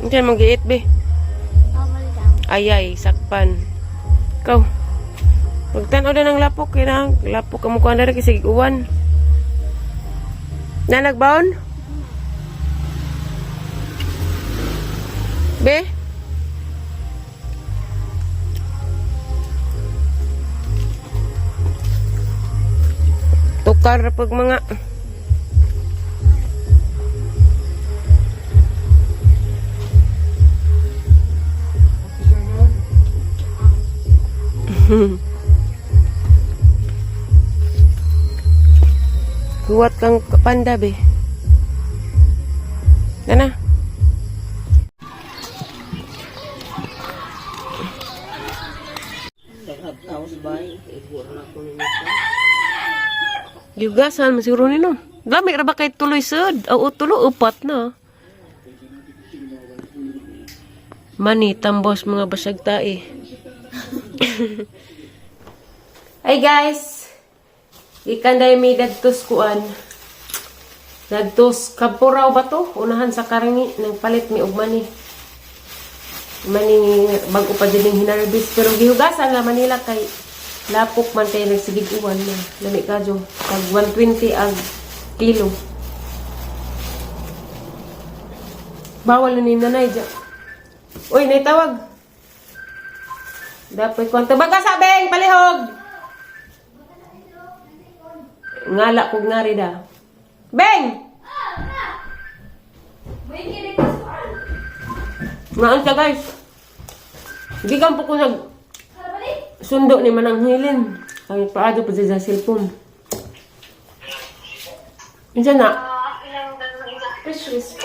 Diyan mag-iit, be. Ayay, sakpan. Ikaw. Pagtanaw na ng lapok, kaya lapok ka mukha na rin kasi uwan. Na nagbaon? Be? Tukar pag mga... Huwat kang panda, be. Dana. Yugasan, masiguro nino. Dami ra ba kay tuloy sad? O tulo, upat na. Mani, tambos mga basag tae. Hi guys! Ikan day may dadtos kuan. Dadtos kapuraw ba to? Unahan sa karingi nang palit mi og mani. Mani bago pa din hinarbis pero gihugasan la Manila kay lapok man kay nagsigig uwan na. Lami kadyo tag 120 ang kilo. Bawal na ni nanay dyan. Uy, naitawag. Dapat kung tabaga sabeng palihog. Ngala kog nari da. Beng! Ngaan ka guys. Hindi ka po ko nag sundo ni Manang Hilin. Ay paado pa sa cellphone. Minsan na. Precious.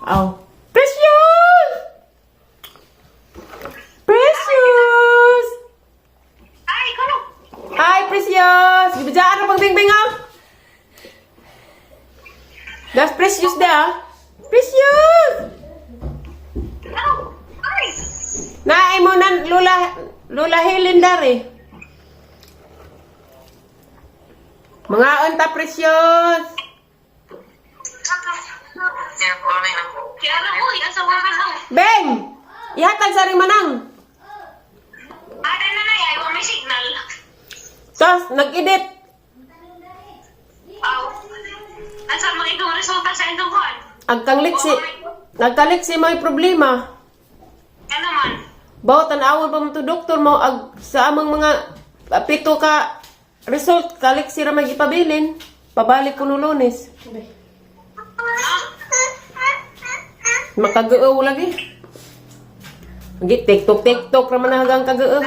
Aw. Precious! Precious! Hi, Precious! Gibijaan na pang bing-bing, ah! Das Precious da, Precious! Naay mo na Lola Helen dari. Mga unta, Precious! Beng! Ihatag sa ring Manang! Ada na na, ayaw may signal. Tapos, nag-edit. Asa mo itong resulta sa itong kuhan? Nagkaliksi may problema. Yan naman. Bawa tanawon pa mo to doktor mo sa amang mga pito ka result kaliksi ra may ipabilin. Pabalik ko no Lunes. Makagao lagi. TikTok ra man hanggang kagao.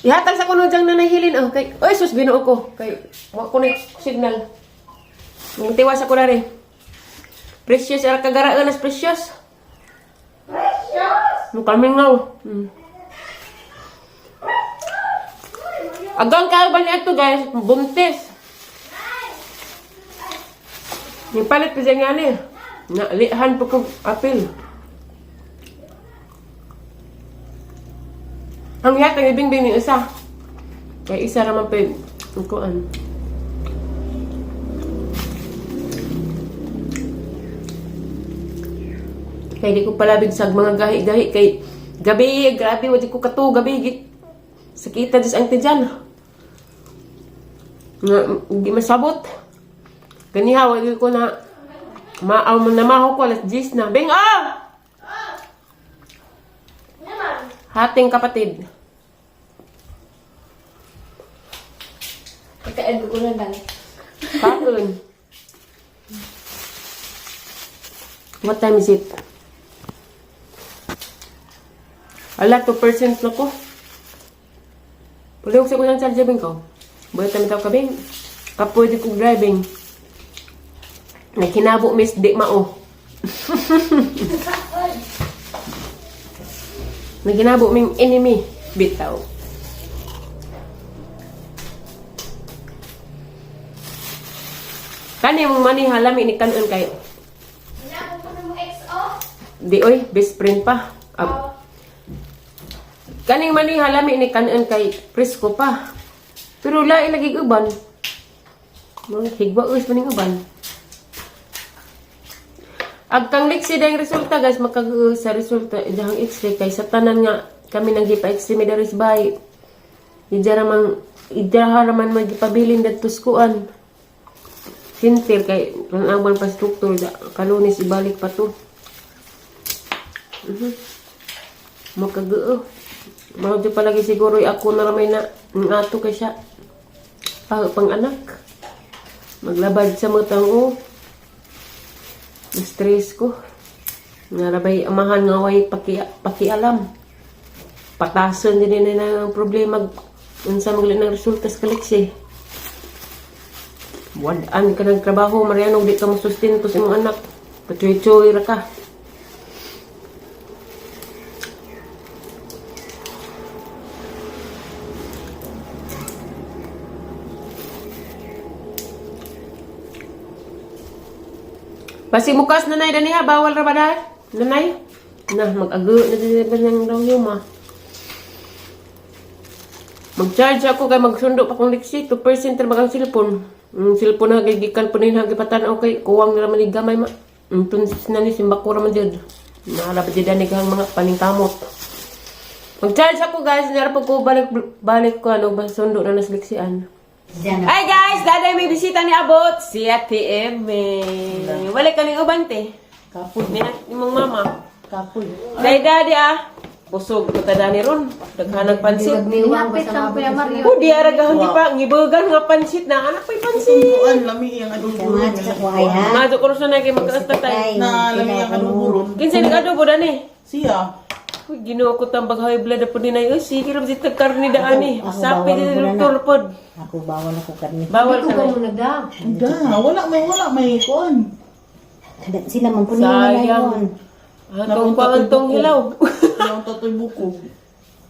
Ihatag sa kuno diyang nanahilin. Oh, kay, oy, sus, binuo ko. Kay, wako ni signal. Yung tiwas ako na rin. Precious, ara kagaraan as Precious. Precious? Kaming ngaw. Agang kalban niya ito, guys. Buntis. Yung palit pa siya nga niya. Lihan po kong apil. Ang yata ng ibing-bing ng isa. Kaya isa naman pa yung kuan. Kaya di ko palabig sa mga gahi-gahi. Kay gabi, grabe, wadi ko kato, gabi. Sakita dis ang tidyan. Hindi masabot. Ganiha, wadi ko na maaw mo na maho ko, alas 10 na. Bing, ah! Hating kapatid. Kakain ko na lang. Pakun. What time is it? Ala, 2% na ko. Pwede ko sa kusang charging ko. Buhay tayo tao kabing. Kapwede ko driving. Nagkinabo miss di mao. Naginabo ming enemy bitaw. Kani mong mani halami ni kanon kayo. Hinabo ko na mo XO. Di oy, best friend pa. Kaning mani halami ni kanon kay presko pa. Pero lain lagi uban. Mga higwa us maning uban. Agkang liksi dahil resulta guys, makag sa resulta dahang x-ray kay sa tanan nga kami nang gipa-x-ray mi daris bay. Idara man magipabilin dadto skuan. Sintir kay ang abang pa struktur da kalunis ibalik pa to. Makag mao di palagi siguro ako na ramay na ato kay siya. Pang anak. Maglabad sa matang stress ko. Narabay amahan nga way pakialam. Patason din na ang problema unsa magli ng resulta sa kaliksi. Wadaan ka ng trabaho, marianog di ka masustento sa imong anak. Patuloy-tuloy ra ka. Pasimukas nanay daniha, bawal ra ba dahil? Nanay? Na, mag-ago na din ba nang daw yuma. Mag-charge ako kay magsundo pa kong liksi. 2% ra bagang cellphone. Cellphone na gigikan po nin hagipatan okay. Kuwang na naman gamay ma. Tunsis na ni simbakura man dyan. Nakalabad dyan ang mga paningkamot. Mag-charge ako guys. Nara po ko balik ko ano, sundo na nasliksian. Hi guys! Daday may bisita ni Abot. Si Ate Eme. Balik ka ni ubante. Kapul. Ni mong mama. Kapul. Day daddy busog ko tada ni ron. Daghanang pansit. Pinapit ang Kuya Mario. Oh, di aragahan di pa. Ngibugan nga pansit na. Anak pa'y pansit. Buwan, lami ang aduburon. Mato ko rin na kayo magkaasta tayo. Na lami ang aduburon. Kinsa ni adobo dani? Siya. Uy, ginoo ko tambag high blood po din ay. Uy, sige rin dito karni daan eh. Sapi din ng doktor pod. Ako bawal ako karni. Bawal ka na. muna da. Da, wala may kuan. Sila man po nila yun. Atong pangantong hilaw. Yung totoy buko.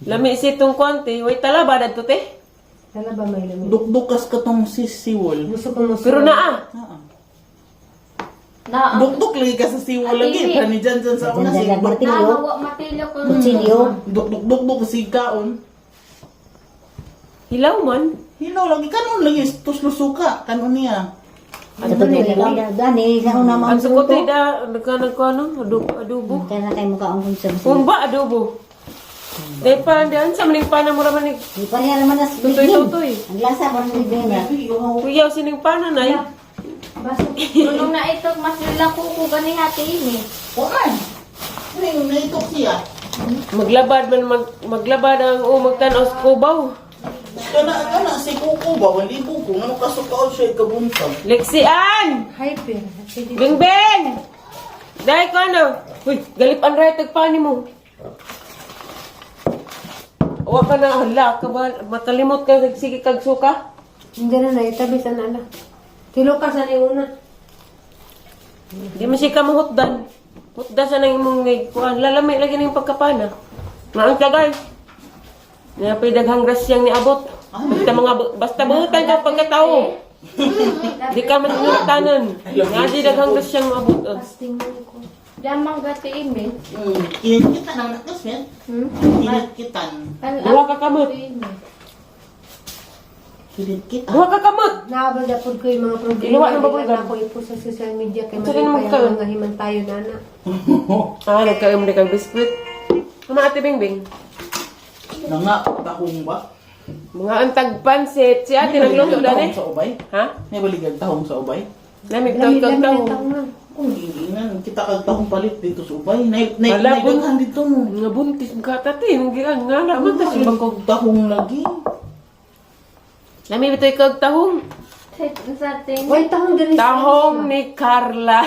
Lami si itong kwante. Uy, tala ba dito te? Tala ba may lamig? Dukdukas ka tong sisiwol. Gusto ko Pero naa. Na Dukduk lagi ka sa siwol lagi. Kani dyan sa una Dyan si lang martilyo. matilyo ko. Kutsilyo. Dukduk si kaon. Hilaw man. Hinaw lagi kanon lagi tuslusuka kanon niya. Katulad nila. Gani, sa una Ang mga sukote da. Nagkanag ko ano? Adobo. Kaya na kayo mukha ang konsum. Kumba adobo. Dahil pa, diyan sa maling pana mo naman ni Di pa niya naman nas tutoy-tutoy. Ang lasa parang bibig na. Kuyaw sining pana na eh. Basta tulong na ito, mas nila ko gani hati ini. Kuan. Ning naitok siya. Maglabad ang magtanaw sa kubaw. Kana si Kuko ba wali Kuko nga kasukaon siya kabuntag. Leksian! Hyper. Bing! Dahil ko ano? Uy, galipan rin tagpani mo. Huwag ka na, hala ka ba? Makalimot ka, sige kag suka? Hindi na na, itabi sa nana. Tilo ka sa niuna. Di mo siya kamuhutdan. Hutdan sa nang imong kuhan. Lalami lagi na yung pagkapana. Naan ka guys. Nga pa'y daghang grasyang ni Abot. Basta buhutan ka pagkatao. Di ka manunutanan. Nga di daghang grasyang Abot. Fasting mo ko. Diyan mang gati imi. Kinit kita nang nakos men. Kinit kitan. Duha ka kamot. Kinit kita. Duha ka kamot. Naabal po ko yung mga problema. Inuwa ng bagulgan. Hindi ako ipo sa social media kay Sige naman Maria ka. pa yung mga himantayo na na. Nagkaim na kang biskuit. Ano ate Bingbing? Nanga tahong ba? Mga antag pansit. Si ate nagluto Tahong dali. sa ubay. Ha? May baligag tahong sa ubay. Lamig tawag kag taho. Kung giingan kita kag tahong palit dito sa ubay. Nay Wala, daghan dito mo. Nga buntis mga tati. Nga naman ta siya. Ibang kog tahong lagi. Lami bitoy kag tahong. Sa atin. Wait, tahong gani. Tahong ni Carla.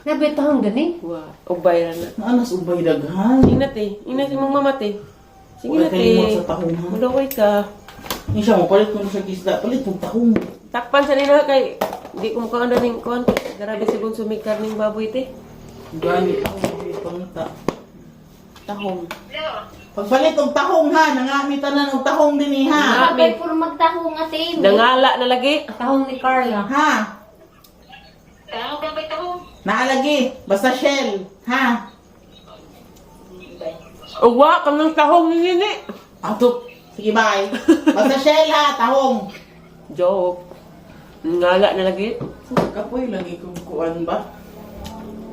Nabi tahong gani. Wow, ubay ra na. Naanas ubay daghan. Inat eh. Inat si mong mama te. Sige Wala na kayo mo te. sa tahong ha. Mudokoy ka. Ni siya mo palit mo sa kisda. Palit mo tahong. Takpan sa nila kay di ko mukhang ano ning kuhan. Grabe si Bunso may karning baboy te. Gani tahong pangita. Tahong. Pagpalit og tahong ha, nangamitan og tahong dinhi ha. Kapag puro magtahong ate imi. Nangala na lagi. Tahong ni Carla. Ha. Tao ka ba ito? Naalagi, basta shell, ha? Uwa kang ng tahong ni nini. Ato, sige bye. Basta shell ha, tahong. Joke. Nangala na lagi. Kapoy lagi kung kuan ba?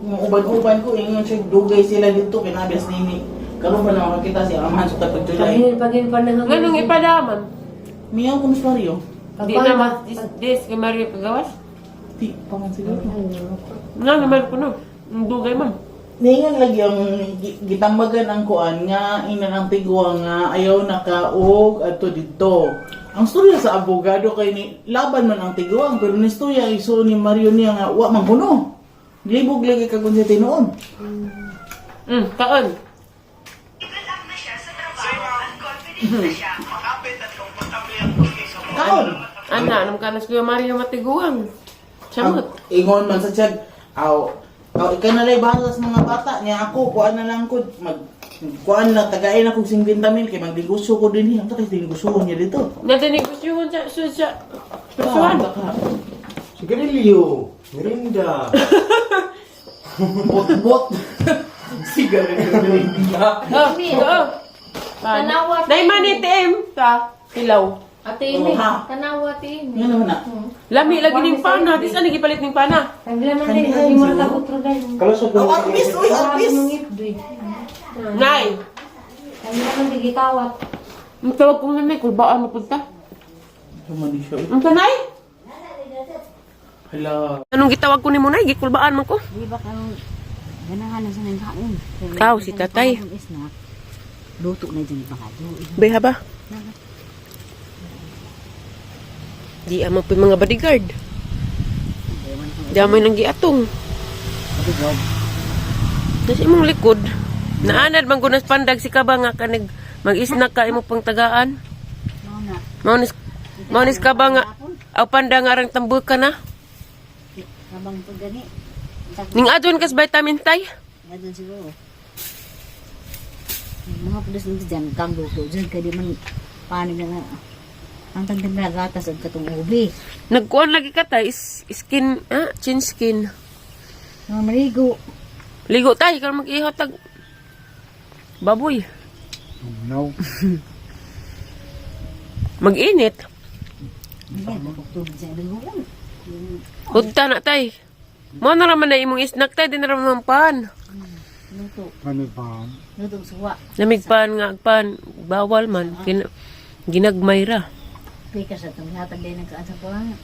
Yung uban-uban ko, yung siya dugay sila dito, kinabias nini. Karoon pa naman kita si Amahan sa tapag July. Pagin pa na Ganong ipadaman. Miyaw ko, Miss Mario. Di naman, this kay Mario Kagawas. Di, paman siguro. Nga naman ko no. Ang dugay man. Ningan lagi ang gitambagan ang kuan nga ina ng tigwa nga ayaw nakaog ato dito. Ang storya sa abogado kay ni laban man ang tigwa pero ni storya iso ni Mario niya nga wa man kuno. Libog lagi kagun sa tinuon. Kaon. Level up na siya sa trabaho at confident na siya. Kaon. Ana, nang kanas ko yung Mario matiguang. Samot. Ingon man sa tiyag, ikaw na lang bahala sa mga bata niya ako, kuan na lang ko, kuan lang, tagain ako 50 mil, kay magdigusyo ko din niya. Ang takay dinigusyo niya dito. Natinig ko siya sa persuan. Sigarilyo, merinda. Bot-bot. Sigarilyo niya. Oo. Tanawat. Dahil manitim sa hilaw. Ate Imi, Ha? tanawa Ate Imi. Nga naman na. Lami lagi ning pana. Di saan nagipalit ning pana? Tagla man din, Kandihan hindi mo siguro. nakutro dahil. Kalusot Oh, at least, uy, at least. Nay. Tagla man din gitawat. Ang tawag kong nanay, kulbaan mo punta. Sumali siya. Ang tanay? Hala. Anong gitawag ko ni mo nay? Gikulbaan mo ko. Di ba kang ganahan na sa nang kaon? Ikaw, si tatay. Luto na dyan pa kayo. Beha ba? Di amo pa mga bodyguard. Damay nang giatong. Kasi imong likod. Naanad man gunas pandag si kaba nga kanig mag-isnak ka imo pang tagaan. Maunis ka ba nga aw panda nga rang tambok ka na? Habang ito gani. Ning adon kas vitamin tay. Nga doon siguro. Mga pulis nito dyan, kang luto dyan. Kaya di man paano na ang tagdag na gatas at katong ubi. Nagkuan lagi ka tay skin, chin skin. Mga marigo. Ligo tay kang mag-ihatag baboy. No. Mag-init. Ayan, nakutubig sa ilugan. Hudta na tay. Mo na raman na imong isnak tay, di na raman pan. Luto. Ano pa? Luto suwa. Lamig pan nga pan, bawal man. Ginagmay ra. Pika sa itong hatag din nagkaan sa pulang.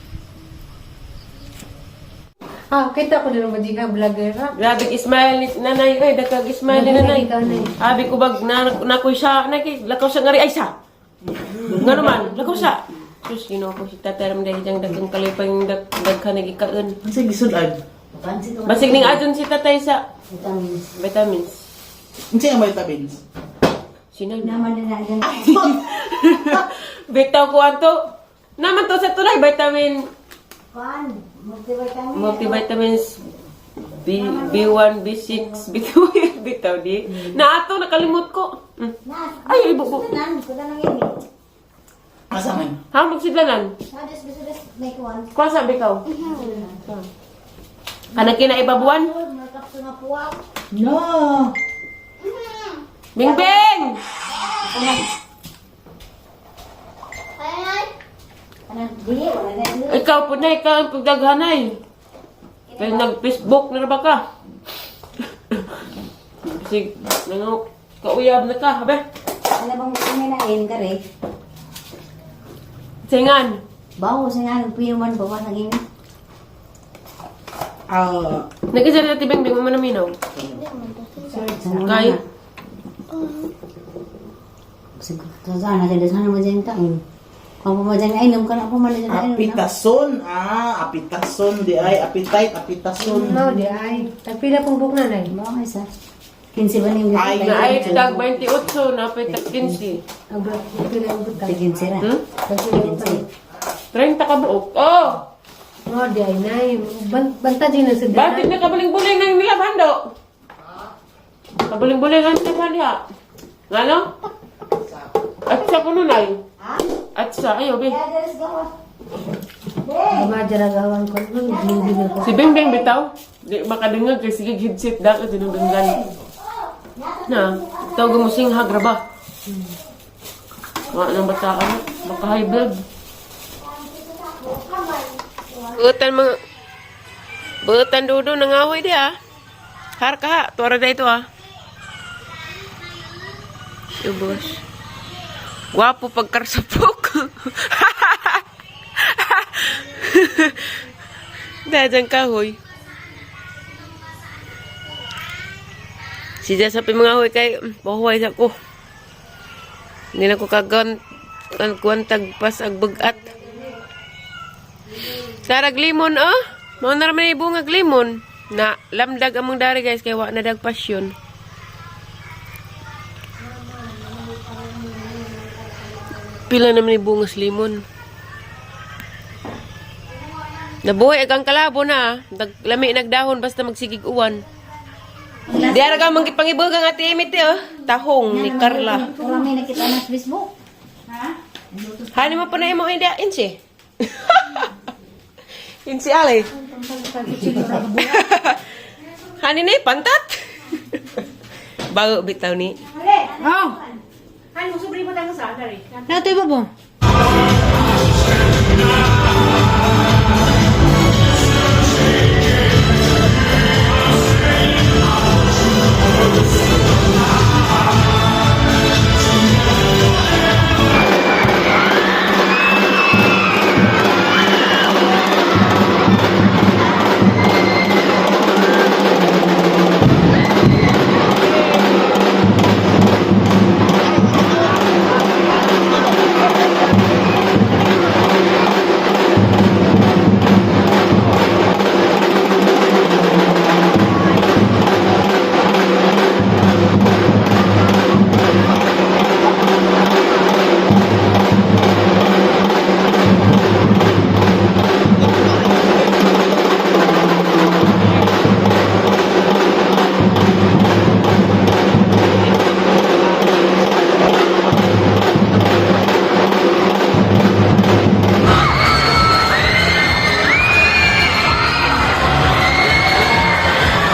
Kita ko din naman di ka vlogger ha. Grabe smile ni nanay, ay dakag smile ni nanay. Abi ko bag nakoy siya, lakaw siya ngari ay siya. Nga naman, lakaw siya. Sus, ginoo ko si tatay ram dahil diyang dagang kalipay yung daghan nagikaon. Ang sige sulad. Pansin ko. Basig ning adyon si tatay sa Vitamins. vitamins. Ang siya may vitamins. Sinay na. Naman na dyan. Bitaw ko ato. Naman to sa tulay vitamin Pan. Multivitamin. multivitamins B1, B6, B2, bitaw di. Na ato nakalimot ko. Ay, ibubo. Kudanan. Kudanan yun eh. Asa man? Ha magsidlanan. Sades, bisudes, make one. Kuha sa bikaw. Kana kina ibabuan? Makap sa nga puwak. No. Bingbing! Anak, di, wala na yun. Ikaw po na, ikaw ang pagdaghanay. Kaya nag-Facebook na ba ka? Kasi, kauyab na ka, habe? Ano bang kuminain ka rin? Singan. Bawo sa nga, nagpiyuman ba ba naging? Nag-isa na Bingbing, mo minaw. Kaya, Sana sila sana mo dyan taon. Kung mo dyan ay, ka na po man dyan ay. Apitason. Apitason di ay. Appetite, apitason. No, di ay. Tagpila pong buk na nay. Mga isa. 15 ba niyong Ay, na ay tag 28, na pay tag 15. Ang tagpila yung buk. Tigin sira. Hmm? Tagpila yung buk. 30 ka buok. Oh! No, di ay nay. Banta din na sa Bakit na kabaling-buling ng nilabando? Kabaling-buling ang nilabando. Ngano? At sa kuno nay. At sa, ayo, be. Majaragawan ko. Hindi ko. Si Bingbing bitaw. Di makadungag kay sige headset da ka dinunggan. Na, tawag mo sing hagraba. Wa nang bataan, baka high blood. Butan mga Butan dudo nangahoy dia. Har ka ha. Tuwara na ito ah. Ubos. Gwapo pagkarsapok. Dadang kahoy. Sida sa mga hoy kay pahuway sa ko. Hindi na ko kuwantag pas ag bagat. Sarag limon oh. Mao na raman ibungag limon. Na lamdag among dari guys kay wa na dag pasyon. Pila naman ibungas limon. Nabuhay agang kalabo na. Lami nagdahon basta magsigig uwan. Di ara ka manggipangibog ang ati Emit oh. Tahong ni Carla. Wala may nakita na sa Facebook. Hani mo pa na mo hindi insi. Insi ale. Hani ni pantat. Bago bitaw ni. Oh, Ano, subri mo tayo sa dari. nato iba po.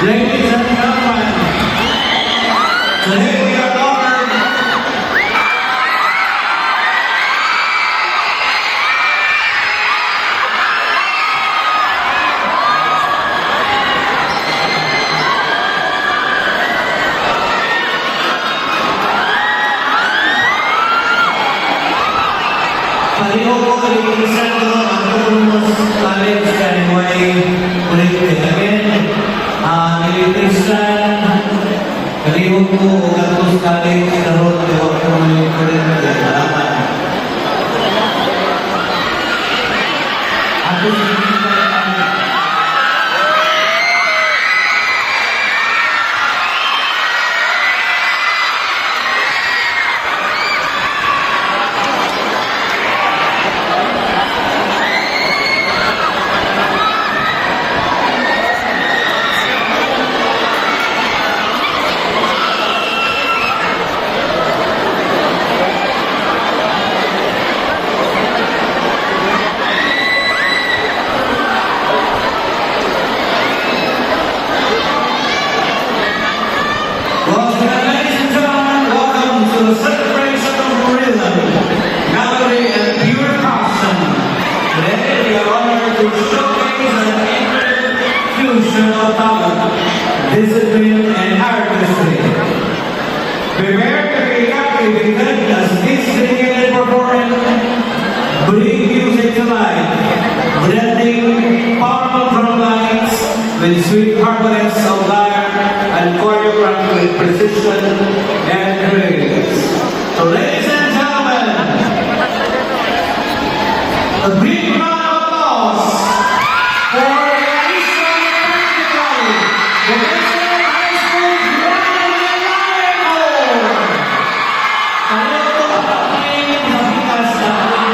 Ladies and gentlemen, today we are honored Pariho ko kalimutan ko ang Tulmos College Kanway ulit again. Nilipisan kalihog ko o gatos College karoon na iwag ko ulit ulit salamat. Ako ladies and gentlemen, welcome to the celebration of rhythm, melody, and pure passion. Today we are honored to showcase an intricate fusion of talent, discipline, and artistry. Prepare to be captivated as this dedicated performance brings music to life, blending powerful drum lines with sweet harmonies of lyre and choreographed with precision and grace. So ladies and gentlemen, a big round of applause for the Eastern Festival, the Eastern High School Grand Lion. Kaya ito ang pagkain sa bigas natin.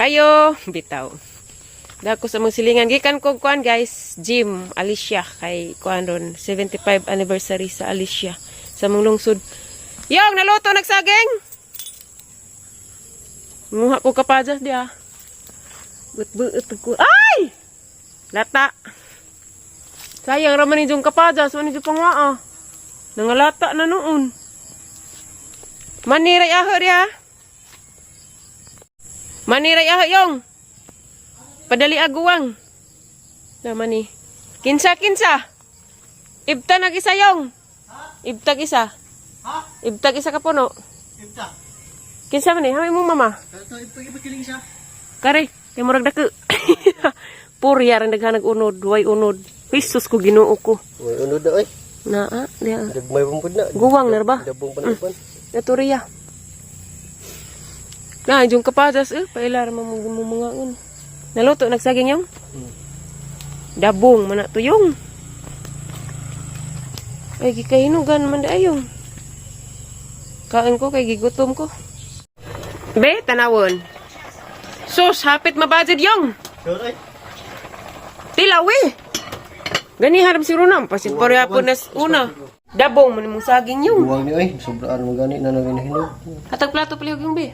Kayo, bitaw. Dako sa mga silingan. Gikan ko kuan guys, Jim, Alicia, kay kuan ron, 75 anniversary sa Alicia, sa mong lungsod. Yung, naluto, nagsaging! Muha ko kapadas dia. But ko. Ay! Lata. Sayang raman ni yung kapadas, wani yung pangwaa. Nangalata na noon. Maniray aho dia. Maniray aho yung. Padali aguwang. Naman ni. Kinsa. Ibta nag-isa yung. Ibtag isa. Ibtag isa ka puno. Kinsa man ni? Hamay mo mama. Kare. Kaya murag dako. Puri yarang daghanag unod. Way unod. Jesus ko ginoo ko. May unod na oy. Naa. Diya. Dagmay bumpod na. Guwang na ba? Dabong panapan. Naturiya. Na, yung kapadas, pailar mo mga un. Naluto, nagsaging yung? Dabong, mana to yung. Ay, gikahinugan man da yung. Kain ko, kay gigutom ko. Be, tanawon. Sus, hapit mabadid yung. Sure ay. Tilawi. Gani harap si Runam, pasit pareha po na una. Dabong, man mong saging yung. Buwang ni oy. Sobraan mo gani na naginahinog. Hatag plato palihog yung be.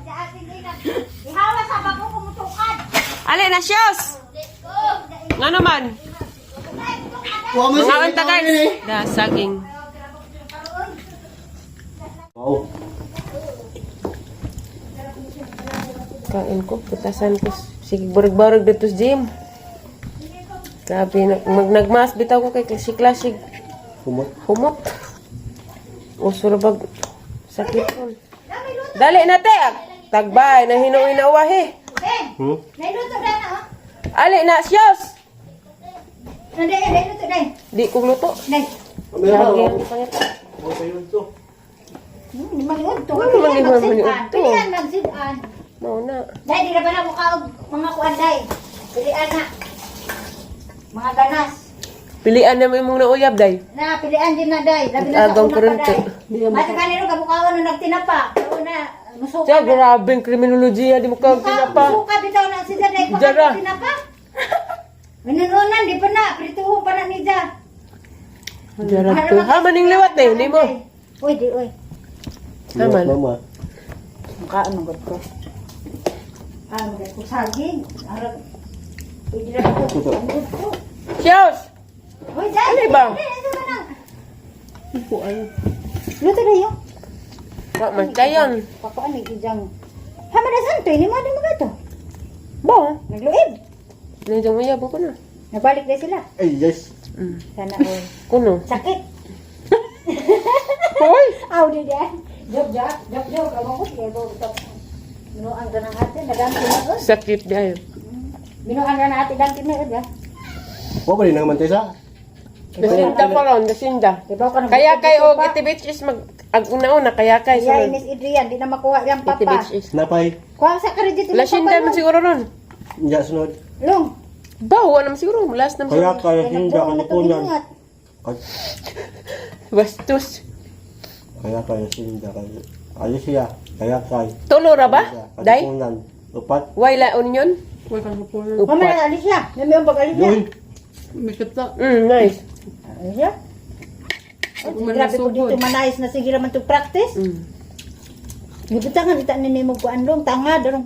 Ihawa sa bago kumutukad. Ale na siyos! Nga naman. Mga kanta guys. Da, saging. Wow. Kain ko, putasan ko. Sige, barag-barag dito sa gym. Grabe, nagmas bitaw ko kay klasik-klasik. Kumot. Humot. Uso na bag sakit ko. Dali na te! Tagbay, na hinuwi na uwahe. Nailuto na na, oh. Ali na, siyos! Nailuto na. Di ko luto. Nay. Saging, pangita. Maliunto. Ano naman ni Juan maliunto? Pilihan magsidan. Mau na. Dahil di na ba na mukha og mga kuan day. Pilihan na. Mga ganas. Pilian na mo yung nauyab, day. Na, pilihan din na day. Labi na sa Agang una pa kurente. day. Mati kanino kabukawan nung nagtinapa. Una, musuka. Siya, grabing kriminologiya. Di mo kang tinapa. Musuka bitaw na sila day. Jara. Tinapa. Minununan, di pa na. Prituho pa na ni Ja. Jarad to. Ha, maning liwat eh. Hindi mo. Uy, di, uy. Naman. Mama. Mukhaan mo ko. Ano ba ko saging? Arag. Pwede na ko. Siyos! Uy, dai. Ano ba? Luto na yun. Wak man kayan. Pakuan ni ijang. Hamada santo ini mo din mo gato. Ba? Nagluib. Nandiyan mo yabo ko na. Nabalik na sila. Ay, yes. Sana all. Kuno. Sakit. Hoy! Aw di dia. Job. Kamu ko siya do ito. Minuan ka ng ate, naganti na ko. Sakit dahil. Minuan ka na ate, ganti na ko. Wa ba rin naman tesa? Dasinda pa ron, dasinda. Diba ka na. Kaya kay og iti bitch is mag una kaya kay Kaya sunod. Miss Adrian, di na makuha yung Iti papa. bitch is. Napay. Kuha sa kredit Lasinda man siguro ron. Ya sunod. Long. Bawa naman siguro, malas naman Kaya siguro. kaya hindi ako kunan. Bastos. Kaya kaya sinda kaya. Ayos siya. Kaya kaya. Tulo ra ba? Day? Kunan. Upat. Wala onion? Mama Upat. na alis siya. May yung pag-alis siya. Yun. Nice. Alis siya. Grabe ko dito manayos na sige naman to practice. Mm. Gibutangan ita ni mo kuan long tanga dorong